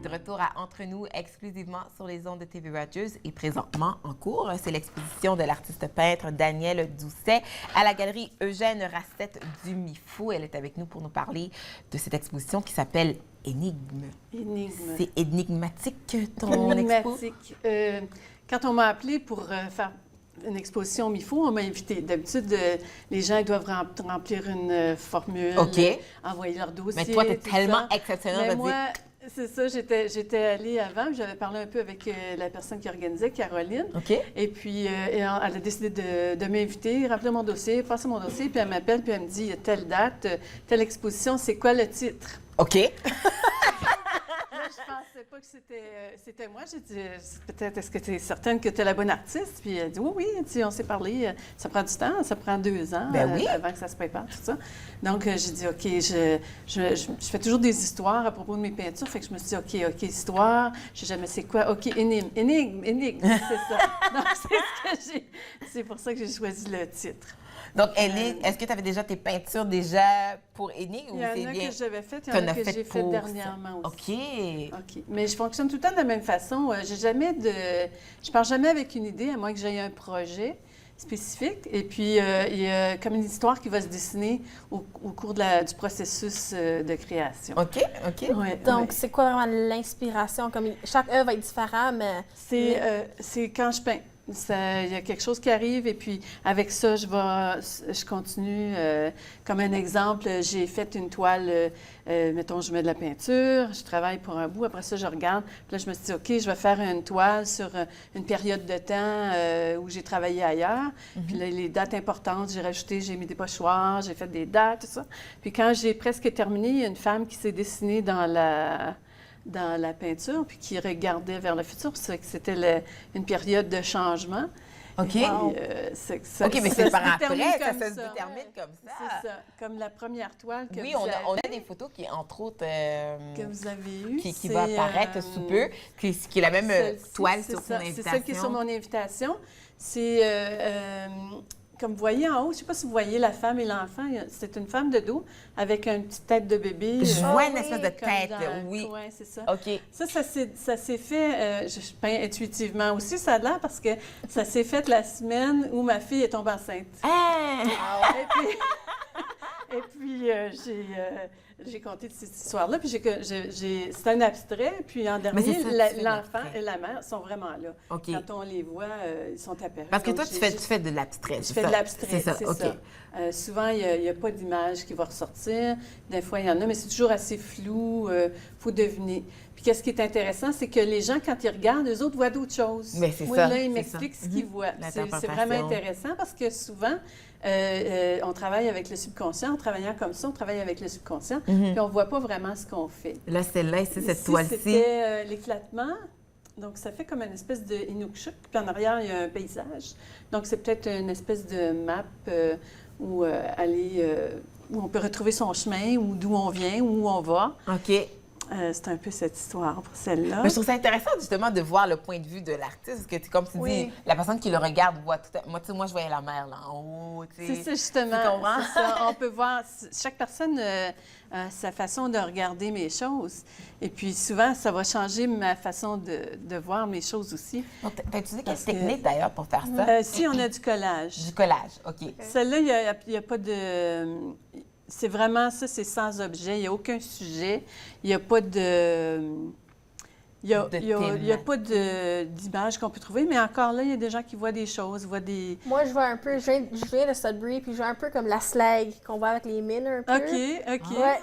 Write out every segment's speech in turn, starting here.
retour à Entre nous, exclusivement sur les ondes de TV Rogers et présentement en cours. C'est l'exposition de l'artiste peintre Danielle Doucet à la galerie Eugène Racette du Mifou. Elle est avec nous pour nous parler de cette exposition qui s'appelle Énigme. Énigme. C'est énigmatique, ton expo? Énigmatique. Quand on m'a appelé pour faire une exposition au Mifou, on m'a invité. D'habitude, les gens ils doivent remplir une formule, envoyer leur dossier. Mais toi, tu es tellement exceptionnelle. Mais moi, c'est ça, j'étais allée avant, j'avais parlé un peu avec la personne qui organisait, Caroline. Et puis, elle a décidé de m'inviter, remplir mon dossier, passer mon dossier, puis elle m'appelle, puis elle me dit, il y a telle date, telle exposition, c'est quoi le titre? OK. Je pensais pas que c'était moi. J'ai dit, peut-être, est-ce que tu es certaine que tu es la bonne artiste? Puis elle dit, oui, oui, on s'est parlé. Ça prend du temps, ça prend 2 ans avant que ça se prépare, tout ça. Donc, j'ai dit, OK, je fais toujours des histoires à propos de mes peintures. Fait que je me suis dit, OK, histoire, je sais jamais c'est quoi. OK, énigme, c'est ça. Donc, c'est ce que j'ai. C'est pour ça que j'ai choisi le titre. Donc, est-ce que tu avais déjà tes peintures pour Énigme? Il y en a que j'avais faites, il y en a que j'ai fait dernièrement aussi. OK. Mais je fonctionne tout le temps de la même façon. Je pars jamais avec une idée, à moins que j'aie un projet spécifique. Et puis, il y a comme une histoire qui va se dessiner au cours du processus de création. OK. Ouais, donc, c'est quoi vraiment l'inspiration? Comme chaque œuvre va être différente, mais... C'est quand je peins. Il y a quelque chose qui arrive et puis avec ça, je continue. Comme un exemple, j'ai fait une toile, mettons, je mets de la peinture, je travaille pour un bout, après ça, je regarde. Puis là, je me suis dit, OK, je vais faire une toile sur une période de temps où j'ai travaillé ailleurs. Puis là, les dates importantes, j'ai mis des pochoirs, j'ai fait des dates, tout ça. Puis quand j'ai presque terminé, il y a une femme qui s'est dessinée dans la peinture, puis qui regardait vers le futur. C'est que c'était une période de changement. OK. Wow. Mais c'est par après, ça se détermine comme ça. C'est ça. Comme la première toile que oui, vous avez. on a des photos qui, entre autres... que vous avez eues. Qui va apparaître sous peu, qui est la même toile sur ton invitation. C'est celle qui est sur mon invitation. C'est... comme vous voyez en haut, je ne sais pas si vous voyez la femme et l'enfant, c'est une femme de dos avec une petite tête de bébé. Je vois une espèce de tête, oui. Oui, c'est ça. OK. Ça s'est fait, je peins intuitivement aussi, ça a l'air, parce que ça s'est fait la semaine où ma fille est tombée enceinte. Ah! Et puis j'ai compté cette histoire-là, puis c'est un abstrait, puis en dernier, l'enfant et la mère sont vraiment là. Okay. Quand on les voit, ils sont apparus. Parce que toi, tu fais de l'abstrait. Je fais de l'abstrait, c'est ça. OK. Souvent, il n'y a pas d'image qui va ressortir. Des fois, il y en a, mais c'est toujours assez flou. Il faut deviner. Puis qu'est-ce qui est intéressant, c'est que les gens, quand ils regardent, eux autres voient d'autres choses. Mais c'est ça. Là, ils m'expliquent ce qu'ils voient. C'est vraiment intéressant parce que souvent, on travaille avec le subconscient. En travaillant comme ça, on travaille avec le subconscient, puis on ne voit pas vraiment ce qu'on fait. Là, celle-là, ici, cette toile-ci. C'était l'éclatement. Donc, ça fait comme une espèce de Inukshuk. Puis en arrière, il y a un paysage. Donc, c'est peut-être une espèce de map où on peut retrouver son chemin, ou d'où on vient, où on va. OK. C'est un peu cette histoire pour celle-là. Mais je trouve ça intéressant, justement, de voir le point de vue de l'artiste. Parce que, comme tu dis, la personne qui le regarde voit tout... Moi, je voyais la mer là en haut, tu sais. C'est ça, justement. C'est ça. On peut voir... Chaque personne a sa façon de regarder mes choses. Et puis, souvent, ça va changer ma façon de voir mes choses aussi. Donc, tu as utilisé quelle technique, d'ailleurs, pour faire ça? Si, on a du collage. Du collage, OK. Celle-là, il n'y a pas de... C'est vraiment ça, c'est sans objet. Il n'y a aucun sujet. Il n'y a pas de... Il n'y a pas d'image qu'on peut trouver, mais encore là, il y a des gens qui voient des choses, voient des... Moi, je vois un peu, je viens de Sudbury, puis je vois un peu comme la slag qu'on voit avec les mines un peu. OK. Ouais.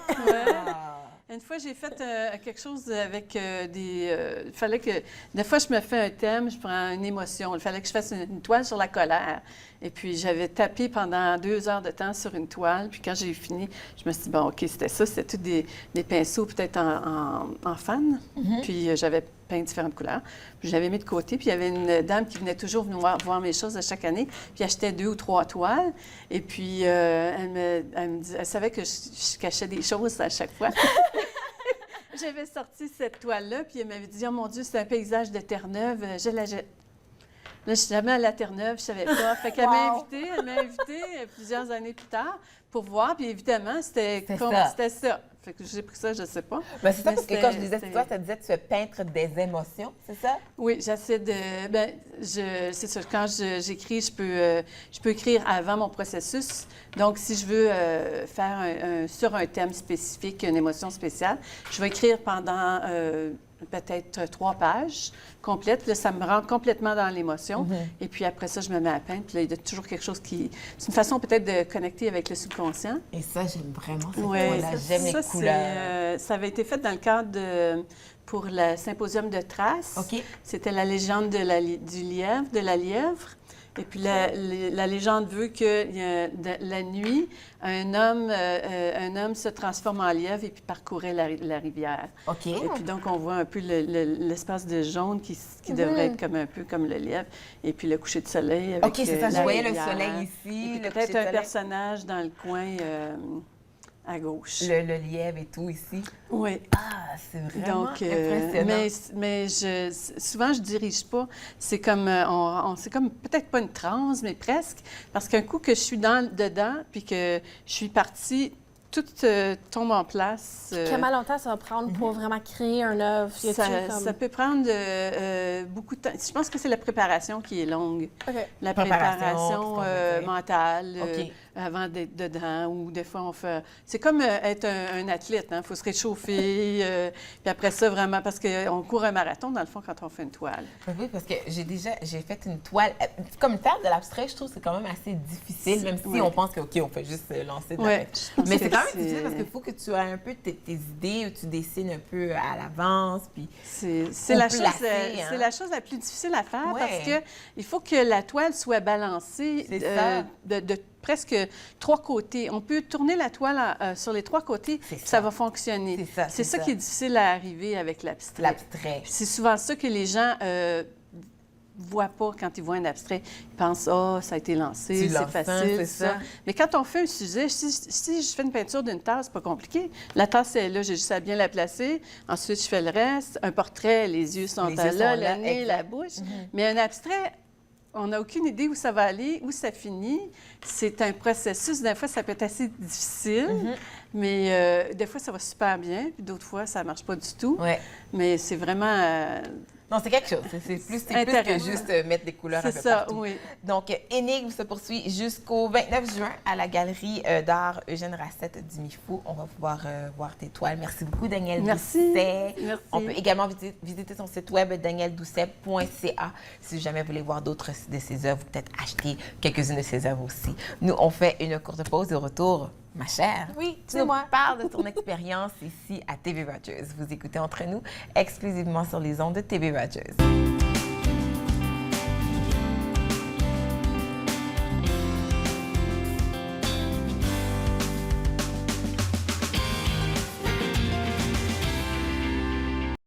Une fois, j'ai fait quelque chose avec il fallait que... Des fois, je me fais un thème, je prends une émotion. Il fallait que je fasse une toile sur la colère. Et puis, j'avais tapé pendant 2 heures de temps sur une toile. Puis quand j'ai fini, je me suis dit, bon, OK, c'était ça. C'était tous des pinceaux peut-être en fan. Puis j'avais peint différentes couleurs. Puis j'avais mis de côté. Puis il y avait une dame qui venait toujours venir voir mes choses à chaque année. Puis achetait 2 ou 3 toiles. Et puis elle savait que je cachais des choses à chaque fois. J'avais sorti cette toile-là, puis elle m'avait dit, oh mon Dieu, c'est un paysage de Terre-Neuve, je la jette. je suis jamais à la Terre-Neuve, je savais pas. Fait qu'elle m'a invitée plusieurs années plus tard pour voir. Puis évidemment, c'était ça. Fait que j'ai pris ça, je sais pas. Ben, c'est ça, parce que quand je disais toi, tu disais que tu es peintre des émotions, c'est ça? Oui, j'essaie de... c'est ça, quand j'écris, je peux écrire avant mon processus. Donc, si je veux faire sur un thème spécifique, une émotion spéciale, je vais écrire pendant peut-être 3 pages complètes. Puis là, ça me rend complètement dans l'émotion. Et puis après ça, je me mets à peindre. Puis là, il y a toujours quelque chose qui... C'est une façon peut-être de connecter avec le subconscient. Et ça, j'aime vraiment cette Oui, là j'aime les couleurs. ça avait été fait dans le cadre pour le symposium de Thrace. OK. C'était la légende de la lièvre. Et puis la légende veut que la nuit, un homme se transforme en lièvre et puis parcourait la rivière. OK. Et puis donc, on voit un peu l'espace de jaune qui devrait être comme un peu comme le lièvre. Et puis le coucher de soleil avec OK, c'est ça, je voyais le rivière. soleil ici, Et le coucher peut-être de un soleil. personnage dans le coin à gauche. Le lièvre et tout ici. Oui. Ah, c'est vraiment Donc, impressionnant. souvent, je dirige pas. C'est comme, c'est comme peut-être pas une transe, mais presque. Parce qu'un coup que je suis dedans, puis que je suis partie, tout tombe en place. Combien longtemps ça va prendre pour vraiment créer un œuvre? Ça peut prendre beaucoup de temps. Je pense que c'est la préparation qui est longue. OK. La Préparation, préparation mentale, OK. avant d'être dedans, ou des fois on fait... C'est comme être un athlète, hein? Il faut se réchauffer, puis après ça, vraiment, parce qu'on court un marathon, dans le fond, quand on fait une toile. Oui, parce que j'ai fait une toile. Comme faire de l'abstrait, je trouve que c'est quand même assez difficile, même si on pense que, OK, on fait juste lancer de la Ouais, peinture. je pense Mais que c'est quand même difficile parce qu'il faut que tu aies un peu tes idées, ou tu dessines un peu à l'avance, puis... C'est la chose, placer, hein? c'est la chose la plus difficile à faire Ouais. parce que il faut que la toile soit balancée C'est ça. de presque 3 côtés. On peut tourner la toile sur les 3 côtés, C'est puis ça. ça va fonctionner. C'est ça. qui est difficile à arriver avec l'abstrait. L'abstrait. C'est souvent ça que les gens voient pas quand ils voient un abstrait. Ils pensent, ça a été lancé, Tu c'est lances facile, c'est ça. ça. Mais quand on fait un sujet, si je fais une peinture d'une tasse, c'est pas compliqué. La tasse est là, j'ai juste à bien la placer. Ensuite, je fais le reste. Un portrait, les yeux sont Les là, yeux sont là, le nez, exact. la bouche. Mais un abstrait, on n'a aucune idée où ça va aller, où ça finit. C'est un processus. Des fois, ça peut être assez difficile, mais des fois, ça va super bien. Puis d'autres fois, ça marche pas du tout. Ouais. Mais c'est vraiment... Non, c'est quelque chose. C'est plus que Intéressant. juste mettre des couleurs un c'est peu ça, partout. oui. Donc, Énigme se poursuit jusqu'au 29 juin à la Galerie d'art Eugène Racette du Mifou. On va pouvoir voir tes toiles. Merci beaucoup, Danielle Merci. Doucet. Merci. On peut également visiter son site web danieldoucet.ca si jamais vous voulez voir d'autres de ses œuvres ou peut-être acheter quelques-unes de ses œuvres aussi. Nous, on fait une courte pause. De retour, ma chère. Oui, Tu c'est nous moi. parles de ton expérience ici à TV Rogers. Vous écoutez Entre nous exclusivement sur les ondes de TV Rogers.